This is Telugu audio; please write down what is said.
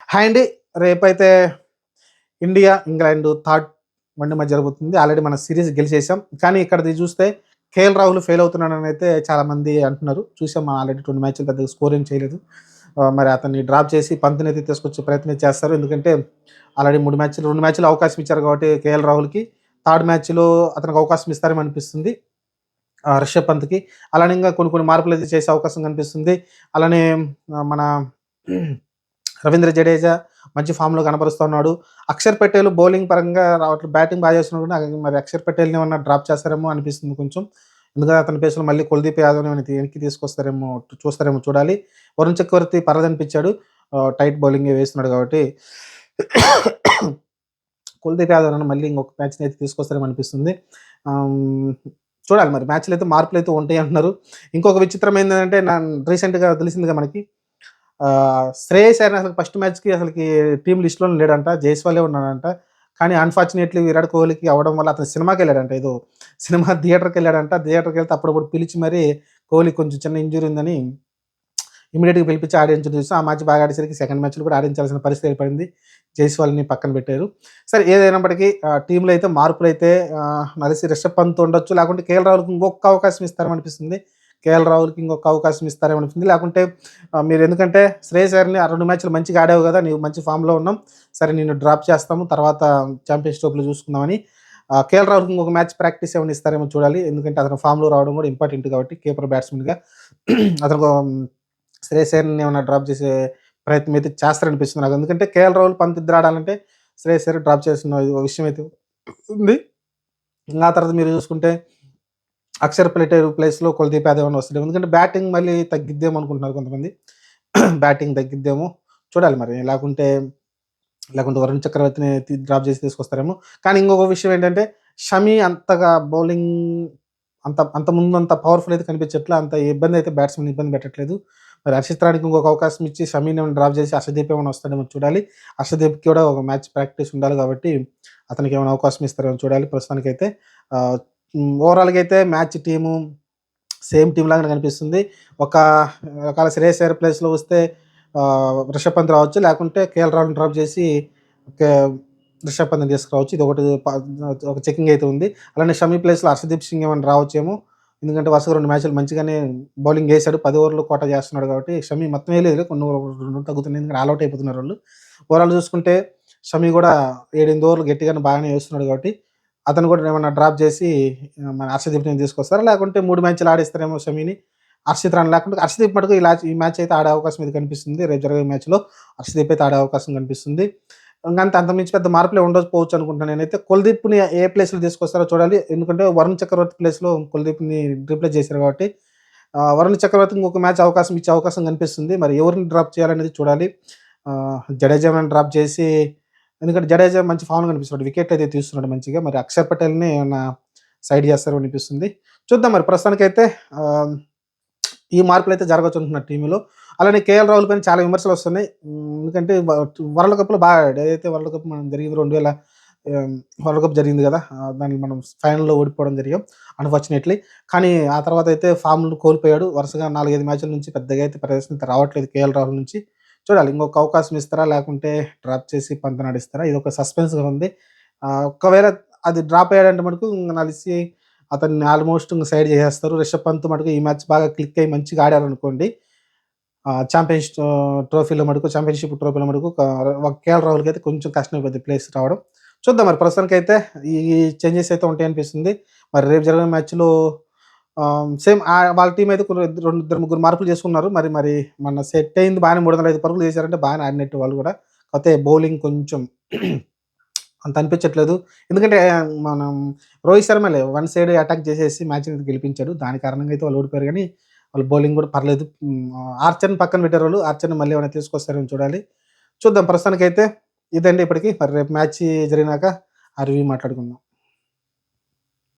హాయ్ అండి. రేపైతే India, England third one day match జరగబోతుంది. ఆల్రెడీ మన సీరీస్ గెలిచేసాం. కానీ ఇక్కడిది చూస్తే కేఎల్ రాహుల్ ఫెయిల్ అవుతున్నాడని అయితే చాలామంది అంటున్నారు. చూసాం మనం ఆల్రెడీ 2 మ్యాచ్‌లు పెద్దగా స్కోర్ ఏం చేయలేదు. మరి అతన్ని డ్రాప్ చేసి పంత్‌నైతే తీసుకొచ్చే ప్రయత్నం చేస్తారు. ఎందుకంటే ఆల్రెడీ 2 మ్యాచ్‌లు అవకాశం ఇచ్చారు కాబట్టి కేఎల్ రాహుల్‌కి థర్డ్ మ్యాచ్‌లో అతనికి అవకాశం ఇస్తారేమో అనిపిస్తుంది. రిషబ్ పంత్‌కి. అలానే ఇంకా కొన్ని కొన్ని మార్పులైతే చేసే అవకాశం కనిపిస్తుంది. అలానే మన రవీంద్ర జడేజా మంచి ఫామ్‌లో కనబరుస్తున్నాడు. అక్షర్ పటేల్ బౌలింగ్ పరంగా రావట్లేదు. బ్యాటింగ్ బాగా చేస్తున్నాడు గానీ, మరి అక్షర్ పటేల్‌ని ఏమన్నా డ్రాప్ చేస్తారేమో అనిపిస్తుంది కొంచెం. ఎందుకంటే అతని ప్లేస్‌లో మళ్ళీ కుల్దీప్ యాదవ్‌ని వెనక్కి తీసుకొస్తారేమో చూస్తారేమో చూడాలి. వరుణ్ చక్రవర్తి పర్లేదనిపించాడు. టైట్ బౌలింగే వేస్తున్నాడు కాబట్టి కుల్దీప్ యాదవ్‌ని మళ్ళీ ఇంకొక మ్యాచ్‌నైతే తీసుకొస్తారేమో అనిపిస్తుంది. ఆహ్, చూడాలి మరి మ్యాచ్‌లైతే మార్పులైతే ఉంటాయి అంటున్నారు. ఇంకొక విచిత్రం ఏందంటే రీసెంట్‌గా తెలిసిందిగా మనకి శ్రేయస్ అయ్యర్ అసలు ఫస్ట్ మ్యాచ్‌కి అసలకి టీమ్ లిస్ట్‌లోనే లేడంట. జైస్వాలే ఉన్నాడంట. కానీ అన్‌ఫార్చునేట్‌లీ విరాట్ కోహ్లీకి అవ్వడం వల్ల అతను సినిమాకెళ్ళాడంట. ఏదో సినిమా థియేటర్‌కెళ్ళాడంట. థియేటర్‌కెళ్తే అప్పుడప్పుడు పిలిచి మరీ కోహ్లీకి కొంచెం చిన్న ఇంజ్యూరీ ఉందని ఇమ్మీడియేట్‌గా పిలిపించి ఆడించడం చూసాం. ఆ మ్యాచ్ బాగా ఆడేసరికి సెకండ్ మ్యాచ్‌లో కూడా ఆడించాల్సిన పరిస్థితి ఏర్పడింది. జైస్వాల్‌ని పక్కన పెట్టారు. సరే ఏదైనప్పటికీ టీమ్‌లో అయితే మార్పులైతే నాకు తెలిసి రిషబ్ పంత్ ఉండొచ్చు. లేకుంటే కేఎల్ రాహుల్‌కి ఇంకొక అవకాశం ఇస్తారేమో అనిపిస్తుంది. కేఎల్ రాహుల్‌కి ఇంకొక అవకాశం ఇస్తారేమో అనిపిస్తుంది. లేకుంటే మీరు ఎందుకంటే శ్రేయస్ అయ్యర్‌ని ఆ 2 మ్యాచ్‌లు మంచిగా ఆడావు కదా! నీవు మంచి ఫామ్‌లో ఉన్నావు. సరే నిన్ను డ్రాప్ చేస్తాము. తర్వాత చాంపియన్స్ ట్రోఫీలో చూసుకుందామని కేఎల్ రాహుల్‌కి ఇంకొక మ్యాచ్ ప్రాక్టీస్ ఏమైనా ఇస్తారేమో చూడాలి. ఎందుకంటే అతను ఫామ్‌లో రావడం కూడా ఇంపార్టెంట్ కాబట్టి కీపర్ బ్యాట్స్‌మెన్‌గా అతను శ్రేయస్ అయ్యర్‌ని ఏమన్నా డ్రాప్ చేసే ప్రయత్నం అయితే చేస్తారనిపిస్తుంది నాకు. ఎందుకంటే కేఎల్ రాహుల్, పంత్ ఇద్దరు ఆడాలంటే శ్రేయస్ అయ్యర్ డ్రాప్ చేసిన విషయం అయితే ఉంది. ఆ తర్వాత మీరు చూసుకుంటే అక్షర్ పటేల్ ప్లేస్‌లో కుల్దీప్ యాదవ్ ఏమన్నా వస్తాడేమో. ఎందుకంటే బ్యాటింగ్ మళ్ళీ తగ్గిద్దేమో అనుకుంటున్నారు కొంతమంది. బ్యాటింగ్ తగ్గిద్దేమో చూడాలి మరి. లేకుంటే వరుణ్ చక్రవర్తిని డ్రాప్ చేసి తీసుకొస్తారేమో. కానీ ఇంకొక విషయం ఏంటంటే షమి అంతగా బౌలింగ్ అంత ముందంత పవర్‌ఫుల్ అయితే కనిపించట్లే. అంత ఇబ్బంది అయితే బ్యాట్స్‌మెన్‌ని ఇబ్బంది పెట్టట్లేదు. మరి హర్షిత్ రాణాకి ఇంకొక అవకాశం ఇచ్చి షమీని ఏమైనా డ్రాప్ చేసి హర్షదీప్ ఏమైనా వస్తాడేమో చూడాలి. హర్షదీప్‌కి కూడా ఒక మ్యాచ్ ప్రాక్టీస్ ఉండాలి కాబట్టి అతనికి ఏమైనా అవకాశం ఇస్తారేమో చూడాలి. ప్రస్తుతానికైతే ఆహ్, ఓవరాల్‌గా అయితే మ్యాచ్ టీము సేమ్ టీమ్ లాగానే కనిపిస్తుంది. ఒక ఒకవేళ శ్రేయస్ అయ్యర్ ప్లేస్‌లో వస్తే రిషబ్ పంత్ రావచ్చు. లేకుంటే కేఎల్ రాహుల్‌ని డ్రాప్ చేసి కే రిషబ్ పంత్‌ని తీసుకురావచ్చు. ఇది ఒకటి ఒక చెకింగ్ అయితే ఉంది. అలానే షమీ ప్లేస్‌లో హర్షదీప్ సింగ్ ఏమైనా రావచ్చేమో. ఎందుకంటే వరుసగా 2 మ్యాచ్‌లు మంచిగానే బౌలింగ్ ఏసాడు. 10 ఓవర్లు కోటా చేస్తున్నాడు కాబట్టి షమీ మొత్తం ఏయలేదులే. కొన్ని 2 తగ్గుతున్నాయి. ఎందుకంటే ఆల్ ఔట్ అయిపోతున్నారు వాళ్ళు. ఓవరాల్ చూసుకుంటే షమీ కూడా 7, 8 ఓవర్లు గట్టిగానే బాగానే ఏస్తున్నాడు కాబట్టి అతను కూడా ఏమన్నా డ్రాప్ చేసి మన హర్షదీప్‌ని తీసుకొస్తారా? లేకుంటే 3 మ్యాచ్‌లు ఆడిస్తారేమో షమీని. హర్షిత్ రాణా లేకుంటే హర్షదీప్ మటుకు ఈ మ్యాచ్ అయితే ఆడే అవకాశం అయితే కనిపిస్తుంది. రేపు జరిగే మ్యాచ్‌లో హర్షదీప్ అయితే ఆడే అవకాశం కనిపిస్తుంది. ఇంకంతే అంతకుమించి పెద్ద మార్పులే ఉండకపోవచ్చు అనుకుంటున్నాను నేనైతే. కుల్దీప్‌ని ఏ ప్లేస్‌లో తీసుకొస్తారో చూడాలి. ఎందుకంటే వరుణ్ చక్రవర్తి ప్లేస్‌లో కుల్దీప్‌ని రీప్లేస్ చేశారు కాబట్టి వరుణ్ చక్రవర్తికి ఇంకొక మ్యాచ్ అవకాశం ఇచ్చే అవకాశం కనిపిస్తుంది. మరి ఎవరిని డ్రాప్ చేయాలనేది చూడాలి. జడేజాని డ్రాప్ చేసి ఎందుకంటే జడేజా మంచి ఫామ్‌లో కనిపిస్తున్నాడు. వికెట్‌లయితే తీస్తున్నాడు మంచిగా. మరి అక్షర్ పటేల్‌ని ఏమన్నా సైడ్ చేస్తారేమో అనిపిస్తుంది. చూద్దాం మరి ప్రస్తుతానికైతే ఆహ్, ఈ మార్పులైతే జరగొచ్చంటున్నారు టీమ్‌లో. అలానే కేఎల్ రాహుల్ పైన చాలా విమర్శలొస్తున్నాయి. ఎందుకంటే వరల్డ్ కప్‌లో బాగా ఆడాడు. ఏదైతే వరల్డ్ కప్ మనం జరిగింది 2000 ఆహ్, వరల్డ్ కప్ జరిగింది గదా! దాన్ని మనం ఫైనల్‌లో ఓడిపోవడం జరిగాం అన్‌ఫార్చునేట్‌లీ. కానీ ఆ తర్వాతయితే ఫామ్‌ను కోల్పోయాడు. వరుసగా 4, 5 మ్యాచ్‌ల నుంచి పెద్దగా అయితే ప్రదర్శన అయితే రావట్లేదు కేఎల్ రాహుల్ నుంచి. చూడాలి ఇంకొక అవకాశం ఇస్తారా? లేకుంటే డ్రాప్ చేసి పంతనాడిస్తారా? ఇదొక సస్పెన్స్‌గా ఉంది. ఒకవేళ అది డ్రాప్ అయ్యాడంటే మటుకు నాకు తెలిసి అతన్ని ఆల్మోస్ట్ ఇంక సైడ్ చేసేస్తారు. రిషబ్ పంత్ మటుకు ఈ మ్యాచ్ బాగా క్లిక్ అయ్యి మంచిగా ఆడారనుకోండి. ఛాంపియన్‌షిప్ ట్రోఫీలో మటుకు కేఎల్ రాహుల్‌కైతే కొంచెం కష్టమైపోద్ది ప్లేస్ రావడం. చూద్దాం మరి ప్రస్తుతానికైతే ఈ చేంజెస్ అయితే ఉంటాయనిపిస్తుంది. మరి రేపు జరిగే మ్యాచ్‌లో సేమ్ వాళ్ళ టీమ్ అయితే కొన్ని ఇద్దరు, ముగ్గురు మార్పులు చేసుకున్నారు. మరి మొన్న సెట్ అయింది బాగానే 305 పరుగులు చేశారంటే బాగానే ఆడినట్టు వాళ్ళు కూడా. కాకపోతే బౌలింగ్ కొంచెం అంత అనిపించట్లేదు. ఎందుకంటే మనం రోహిత్ శర్మలే వన్ సైడ్ అటాక్ చేసేసి మ్యాచ్‌ని గెలిపించాడు. దాని కారణంగా అయితే వాళ్ళు ఓడిపోయారు గానీ, వాళ్ళ బౌలింగ్ కూడా పర్లేదు. ఆర్చర్‌ని పక్కన పెట్టారు వాళ్ళు. ఆర్చర్‌ని మళ్ళీ ఏమైనా తీసుకొస్తారేమో చూడాలి. చూద్దాం ప్రస్తుతానికైతే ఇదండి ఇప్పటికి. మరి రేపు మ్యాచ్ జరిగినాక ఆ రివ్యూ మాట్లాడుకుందాం.